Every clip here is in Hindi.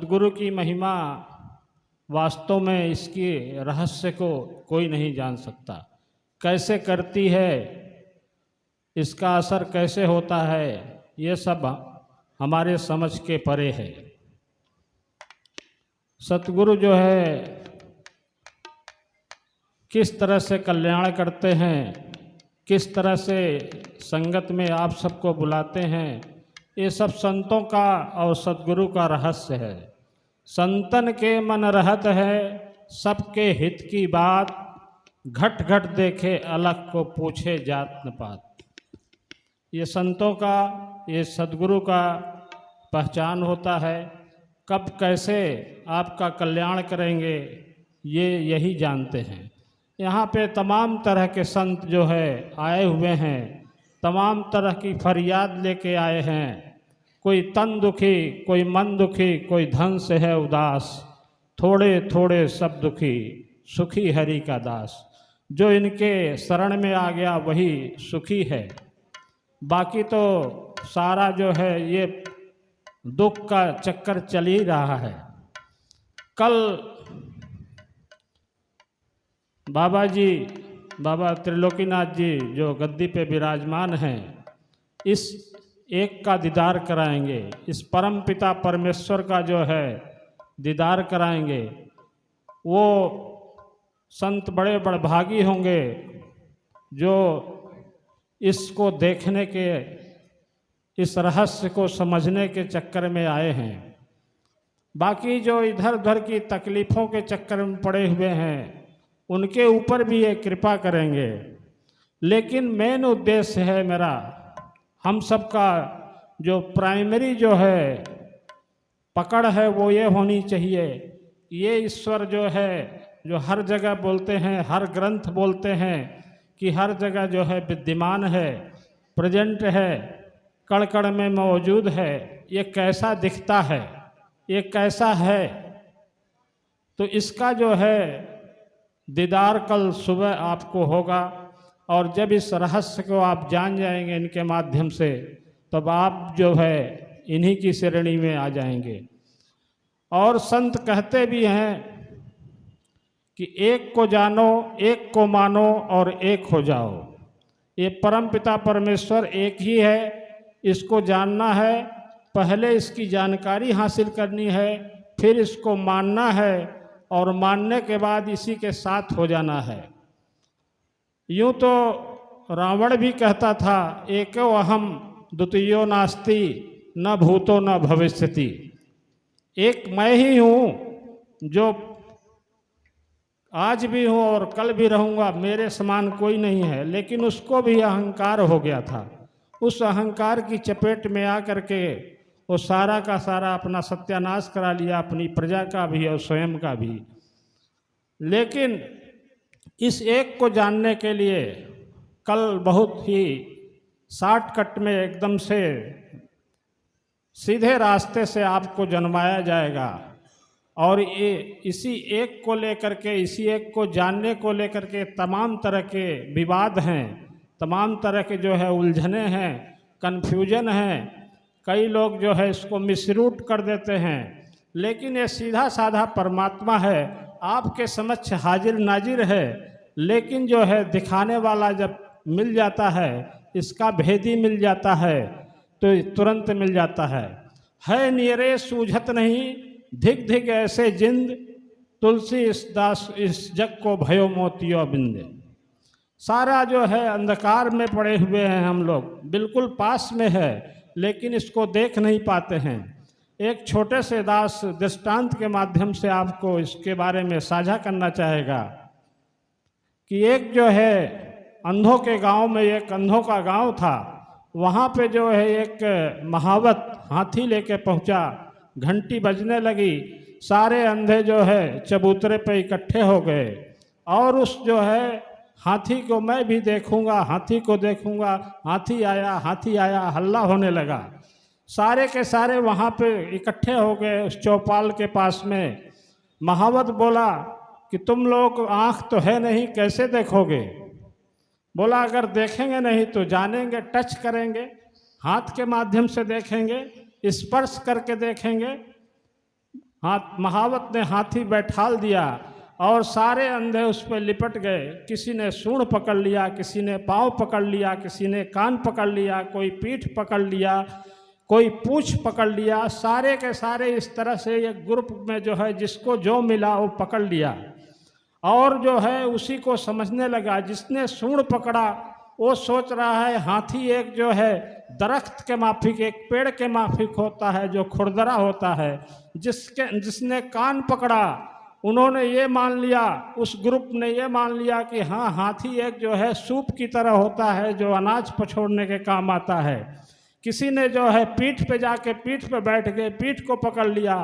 सद्गुरु की महिमा वास्तव में इसके रहस्य को कोई नहीं जान सकता। कैसे करती है, इसका असर कैसे होता है, ये सब हमारे समझ के परे है। सतगुरु जो है किस तरह से कल्याण करते हैं, किस तरह से संगत में आप सबको बुलाते हैं, ये सब संतों का और सतगुरु का रहस्य है। संतन के मन रहत है सबके हित की बात, घट घट देखे अलग को पूछे जात न पात। ये संतों का, ये सद्गुरु का पहचान होता है। कब कैसे आपका कल्याण करेंगे ये यही जानते हैं। यहाँ पे तमाम तरह के संत जो है आए हुए हैं, तमाम तरह की फरियाद लेके आए हैं। कोई तन दुखी, कोई मन दुखी, कोई धन से है उदास, थोड़े थोड़े सब दुखी, सुखी हरि का दास। जो इनके शरण में आ गया वही सुखी है, बाकी तो सारा जो है ये दुख का चक्कर चल ही रहा है। कल बाबा जी, बाबा त्रिलोकीनाथ जी जो गद्दी पे विराजमान हैं, इस एक का दीदार कराएंगे, इस परम पिता परमेश्वर का जो है दीदार कराएंगे। वो संत बड़े बड़भागी होंगे जो इसको देखने के, इस रहस्य को समझने के चक्कर में आए हैं। बाकी जो इधर उधर की तकलीफ़ों के चक्कर में पड़े हुए हैं उनके ऊपर भी ये कृपा करेंगे। लेकिन मेन उद्देश्य है मेरा, हम सबका जो प्राइमरी जो है पकड़ है वो ये होनी चाहिए, ये ईश्वर जो है जो हर जगह बोलते हैं, हर ग्रंथ बोलते हैं कि हर जगह जो है विद्यमान है, प्रेजेंट है, कण कण में मौजूद है। ये कैसा दिखता है, ये कैसा है, तो इसका जो है दीदार कल सुबह आपको होगा। और जब इस रहस्य को आप जान जाएंगे इनके माध्यम से, तब आप जो है इन्हीं की श्रेणी में आ जाएंगे। और संत कहते भी हैं कि एक को जानो, एक को मानो और एक हो जाओ। ये परम पिता परमेश्वर एक ही है, इसको जानना है, पहले इसकी जानकारी हासिल करनी है, फिर इसको मानना है और मानने के बाद इसी के साथ हो जाना है। यूँ तो रावण भी कहता था एको अहम द्वितीयो नास्ति न भूतो न भविष्यति। एक मैं ही हूँ जो आज भी हूँ और कल भी रहूँगा, मेरे समान कोई नहीं है। लेकिन उसको भी अहंकार हो गया था। उस अहंकार की चपेट में आ करके वो सारा का सारा अपना सत्यानाश करा लिया, अपनी प्रजा का भी और स्वयं का भी। लेकिन इस एक को जानने के लिए कल बहुत ही शॉर्टकट में एकदम से सीधे रास्ते से आपको जन्माया जाएगा। और ये इसी एक को लेकर के, इसी एक को जानने को लेकर के तमाम तरह के विवाद हैं, तमाम तरह के जो है उलझने हैं, कन्फ्यूजन हैं। कई लोग जो है इसको मिसरूट कर देते हैं। लेकिन ये सीधा साधा परमात्मा है, आपके समक्ष हाजिर नाजिर है। लेकिन जो है दिखाने वाला जब मिल जाता है, इसका भेदी मिल जाता है, तो तुरंत मिल जाता है नियरे सूझत नहीं, धिक धिक ऐसे जिंद, तुलसी इस दास इस जग को भयो मोतियो बिंद। सारा जो है अंधकार में पड़े हुए हैं हम लोग, बिल्कुल पास में है लेकिन इसको देख नहीं पाते हैं। एक छोटे से दास दृष्टांत के माध्यम से आपको इसके बारे में साझा करना चाहेगा कि एक जो है अंधों के गांव में, एक अंधों का गांव था, वहाँ पे जो है एक महावत हाथी लेके पहुँचा, घंटी बजने लगी, सारे अंधे जो है चबूतरे पे इकट्ठे हो गए और उस जो है हाथी को मैं भी देखूंगा, हाथी को देखूंगा, हाथी आया, हाथी आया, हल्ला होने लगा। सारे के सारे वहाँ पे इकट्ठे हो गए उस चौपाल के पास में। महावत बोला कि तुम लोग आँख तो है नहीं, कैसे देखोगे? बोला अगर देखेंगे नहीं तो जानेंगे, टच करेंगे, हाथ के माध्यम से देखेंगे, स्पर्श करके देखेंगे। महावत ने हाथी बैठाल दिया और सारे अंधे उस पर लिपट गए। किसी ने सूंड पकड़ लिया, किसी ने पाँव पकड़ लिया, किसी ने कान पकड़ लिया, कोई पीठ पकड़ लिया, कोई पूँछ पकड़ लिया। सारे के सारे इस तरह से एक ग्रुप में जो है जिसको जो मिला वो पकड़ लिया और जो है उसी को समझने लगा। जिसने सूंड पकड़ा वो सोच रहा है हाथी एक जो है दरख्त के माफिक, एक पेड़ के माफिक होता है जो खुरदरा होता है। जिसने कान पकड़ा उन्होंने ये मान लिया, उस ग्रुप ने ये मान लिया कि हाँ हाथी एक जो है सूप की तरह होता है जो अनाज पछोड़ने के काम आता है। किसी ने जो है पीठ पे जाके पीठ पे बैठ गए, पीठ को पकड़ लिया।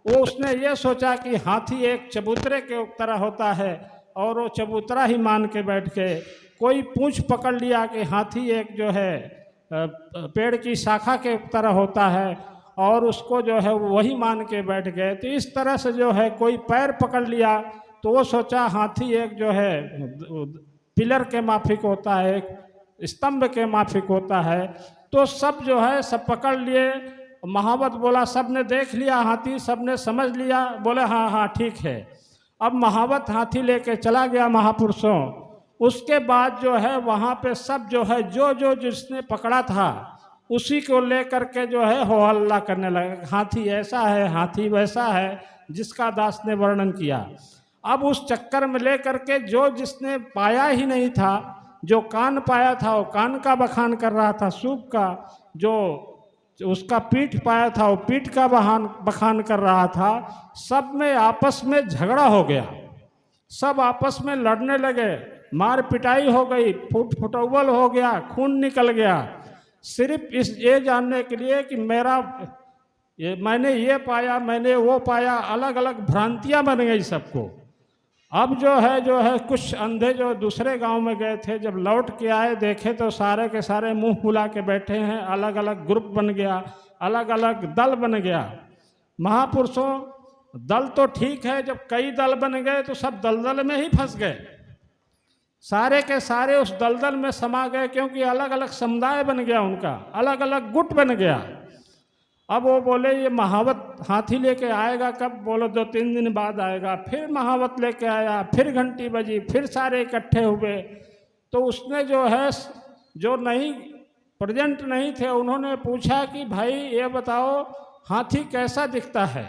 वो उसने ये सोचा कि हाथी एक चबूतरे के तरह होता है और वो चबूतरा ही मान के बैठ गए। कोई पूँछ पकड़ लिया कि हाथी एक जो है पेड़ की शाखा के तरह होता है और उसको जो है वही मान के बैठ गए। तो इस तरह से जो है कोई पैर पकड़ लिया तो वो सोचा हाथी एक जो है पिलर के माफिक होता है, एक स्तंभ के माफिक होता है। तो सब जो है सब पकड़ लिए। महावत बोला सब ने देख लिया हाथी, सब ने समझ लिया, बोले हाँ हाँ ठीक है। अब महावत हाथी लेके चला गया महापुरुषों। उसके बाद जो है वहाँ पे सब जो है जो जिसने पकड़ा था उसी को लेकर के जो है हो हल्ला करने लगे, हाथी ऐसा है, हाथी वैसा है, जिसका दास ने वर्णन किया। अब उस चक्कर में लेकर के जो जिसने पाया ही नहीं था, जो कान पाया था वो कान का बखान कर रहा था सूप का, जो उसका पीठ पाया था वो पीठ का बखान कर रहा था। सब में आपस में झगड़ा हो गया, सब आपस में लड़ने लगे, मार पिटाई हो गई, फुटौवल हो गया, खून निकल गया, सिर्फ इस ये जानने के लिए कि मैंने ये पाया, मैंने वो पाया, अलग अलग भ्रांतियां बन गई सबको। अब जो है कुछ अंधे जो दूसरे गांव में गए थे, जब लौट के आए देखे तो सारे के सारे मुंह फुला के बैठे हैं, अलग अलग ग्रुप बन गया, अलग अलग दल बन गया। महापुरुषों दल तो ठीक है, जब कई दल बन गए तो सब दलदल में ही फंस गए, सारे के सारे उस दलदल में समा गए, क्योंकि अलग अलग समुदाय बन गया उनका, अलग अलग गुट बन गया। अब वो बोले ये महावत हाथी लेके आएगा कब? बोलो 2-3 दिन बाद आएगा। फिर महावत लेके आया, फिर घंटी बजी, फिर सारे इकट्ठे हुए। तो उसने जो है जो नहीं प्रेजेंट नहीं थे उन्होंने पूछा कि भाई ये बताओ हाथी कैसा दिखता है?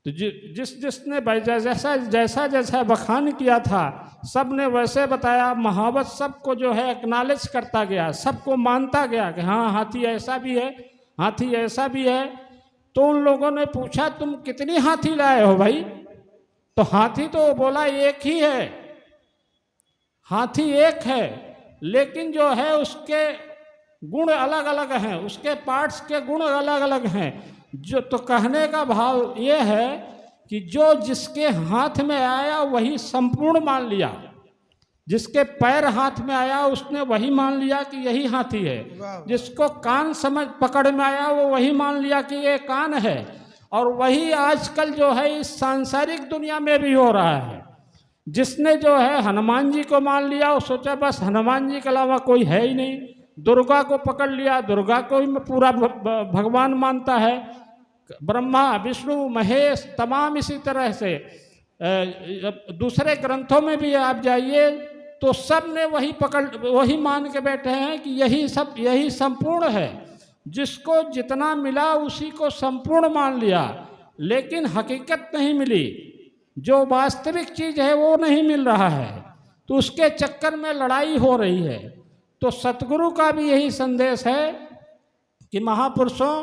तो जिसने जैसा जैसा बखान किया था सब ने वैसे बताया। महावत सबको जो है एक्नॉलेज करता गया, सबको मानता गया कि हाँ हाथी ऐसा भी है, हाथी ऐसा भी है। तो उन लोगों ने पूछा तुम कितनी हाथी लाए हो भाई? तो हाथी तो बोला एक ही है, हाथी एक है, लेकिन जो है उसके गुण अलग अलग हैं, उसके पार्ट्स के गुण अलग अलग हैं। जो तो कहने का भाव ये है कि जो जिसके हाथ में आया वही संपूर्ण मान लिया, जिसके पैर हाथ में आया उसने वही मान लिया कि यही हाथी है, जिसको कान समझ पकड़ में आया वो वही मान लिया कि ये कान है। और वही आजकल जो है इस सांसारिक दुनिया में भी हो रहा है। जिसने जो है हनुमान जी को मान लिया वो सोचा बस हनुमान जी के अलावा कोई है ही नहीं, दुर्गा को पकड़ लिया, दुर्गा को ही पूरा भगवान मानता है, ब्रह्मा विष्णु महेश तमाम इसी तरह से। दूसरे ग्रंथों में भी आप जाइए तो सब ने वही मान के बैठे हैं कि यही संपूर्ण है। जिसको जितना मिला उसी को संपूर्ण मान लिया, लेकिन हकीकत नहीं मिली, जो वास्तविक चीज है वो नहीं मिल रहा है, तो उसके चक्कर में लड़ाई हो रही है। तो सतगुरु का भी यही संदेश है कि महापुरुषों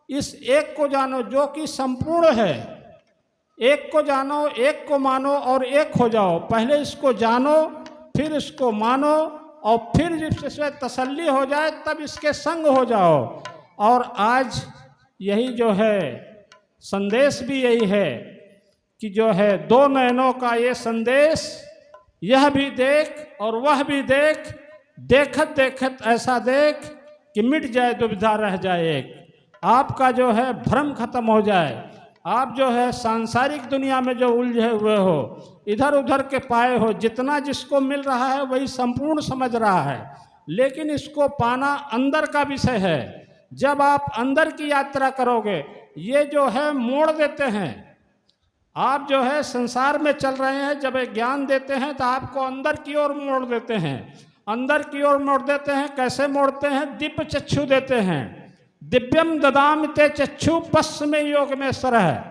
इस एक को जानो जो कि संपूर्ण है, एक को जानो, एक को मानो और एक हो जाओ। पहले इसको जानो, फिर इसको मानो, और फिर जब इससे तसल्ली हो जाए तब इसके संग हो जाओ। और आज यही जो है संदेश भी यही है कि जो है दो नयनों का ये संदेश, यह भी देख और वह भी देख, देखत देखत ऐसा देख कि मिट जाए दुविधा रह जाए एक। आपका जो है भ्रम खत्म हो जाए, आप जो है सांसारिक दुनिया में जो उलझे हुए हो, इधर उधर के पाए हो, जितना जिसको मिल रहा है वही संपूर्ण समझ रहा है, लेकिन इसको पाना अंदर का विषय है। जब आप अंदर की यात्रा करोगे ये जो है मोड़ देते हैं। आप जो है संसार में चल रहे हैं, जब एक ज्ञान देते हैं तो आपको अंदर की ओर मोड़ देते हैं। अंदर की ओर मोड़ देते हैं, कैसे मोड़ते हैं? दिव्य चक्षु देते हैं। दिव्यम ददामि ते चक्षु पश्चिमे योग में सरह।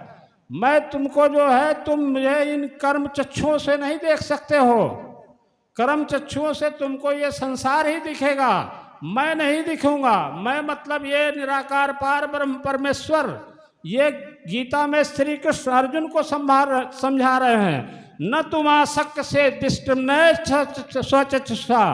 मैं तुमको जो है, तुम मुझे इन कर्म चक्षुओं से नहीं देख सकते हो। कर्म चक्षुओं से तुमको ये संसार ही दिखेगा, मैं नहीं दिखूंगा। मैं मतलब ये निराकार पार ब्रह्म परमेश्वर। ये गीता में श्री कृष्ण अर्जुन को समझा रहे हैं। न तुम आसक्त से दिष्टम न स्वचक्षुषा,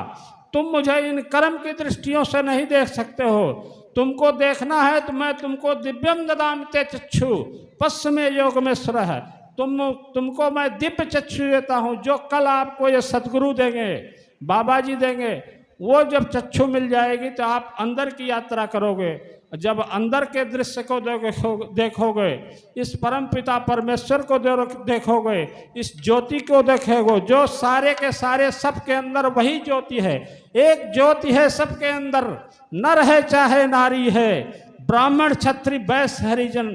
तुम मुझे इन कर्म की दृष्टियों से नहीं देख सकते हो। तुमको देखना है तो मैं तुमको दिव्यम ददामि ते चक्षु पश्चिमे योग में सरह। तुमको मैं दिव्य चक्षु देता हूँ, जो कल आपको ये सदगुरु देंगे, बाबा जी देंगे। वो जब चक्षु मिल जाएगी तो आप अंदर की यात्रा करोगे। जब अंदर के दृश्य को देखोगे, इस परम पिता परमेश्वर को देखोगे, इस ज्योति को देखोगे, जो सारे के सारे सबके अंदर वही ज्योति है। एक ज्योति है सबके अंदर, नर है चाहे नारी है, ब्राह्मण क्षत्रिय वैश्य हरिजन,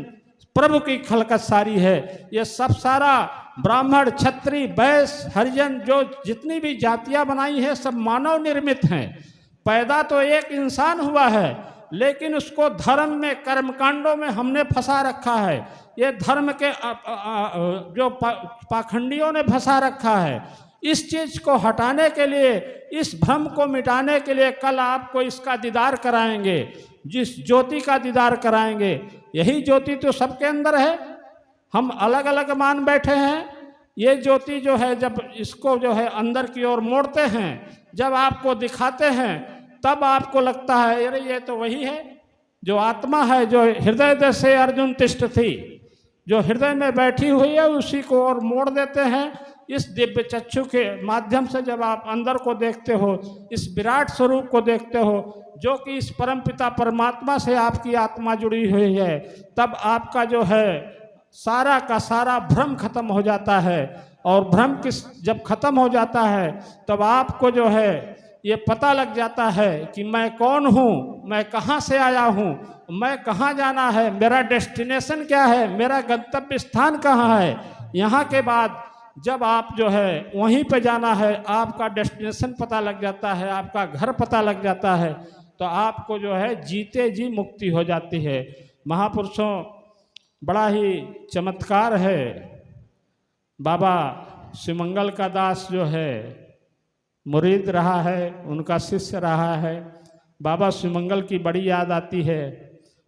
प्रभु की खलकत सारी है। ये सब सारा ब्राह्मण क्षत्रिय वैश्य हरिजन जो जितनी भी जातियां बनाई है सब मानव निर्मित हैं। पैदा तो एक इंसान हुआ है, लेकिन उसको धर्म में कर्मकांडों में हमने फंसा रखा है। ये धर्म के जो पाखंडियों ने फंसा रखा है। इस चीज को हटाने के लिए, इस भ्रम को मिटाने के लिए कल आपको इसका दीदार कराएंगे, जिस ज्योति का दीदार कराएंगे। यही ज्योति तो सबके अंदर है, हम अलग अलग मान बैठे हैं। ये ज्योति जो है, जब इसको जो है अंदर की ओर मोड़ते हैं, जब आपको दिखाते हैं, तब आपको लगता है अरे ये तो वही है जो आत्मा है, जो हृदय दशे अर्जुन तिष्ठ थी, जो हृदय में बैठी हुई है, उसी को और मोड़ देते हैं। इस दिव्य चक्षु के माध्यम से जब आप अंदर को देखते हो, इस विराट स्वरूप को देखते हो, जो कि इस परम पिता परमात्मा से आपकी आत्मा जुड़ी हुई है, तब आपका जो है सारा का सारा भ्रम खत्म हो जाता है। और भ्रम जब खत्म हो जाता है, तब आपको जो है ये पता लग जाता है कि मैं कौन हूँ, मैं कहाँ से आया हूँ, मैं कहाँ जाना है, मेरा डेस्टिनेशन क्या है, मेरा गंतव्य स्थान कहाँ है। यहाँ के बाद जब आप जो है वहीं पे जाना है, आपका डेस्टिनेशन पता लग जाता है, आपका घर पता लग जाता है, तो आपको जो है जीते जी मुक्ति हो जाती है। महापुरुषों, बड़ा ही चमत्कार है। बाबा शिवमंगल का दास जो है मुरीद रहा है, उनका शिष्य रहा है। बाबा शिवमंगल की बड़ी याद आती है।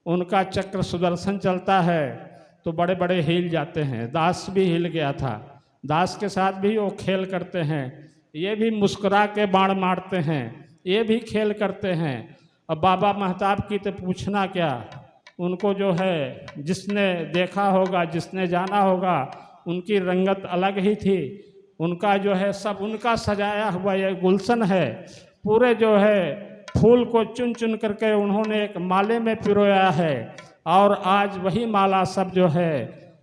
उनका चक्र सुदर्शन चलता है तो बड़े बड़े हिल जाते हैं। दास भी हिल गया था, दास के साथ भी वो खेल करते हैं। ये भी मुस्कुरा के बाण मारते हैं, ये भी खेल करते हैं। अब बाबा महताब की तो पूछना क्या, उनको जो है जिसने देखा होगा, जिसने जाना होगा, उनकी रंगत अलग ही थी। उनका जो है सब उनका सजाया हुआ ये गुलशन है। पूरे जो है फूल को चुन चुन करके उन्होंने एक माले में पिरोया है, और आज वही माला सब जो है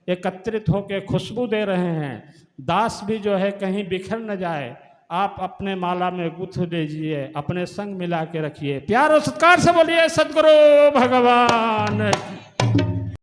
एकत्रित होकर खुशबू दे रहे हैं। दास भी जो है कहीं बिखर न जाए, आप अपने माला में गुथ दीजिए, अपने संग मिला के रखिए। प्यार और सत्कार से बोलिए सद्गुरु भगवान।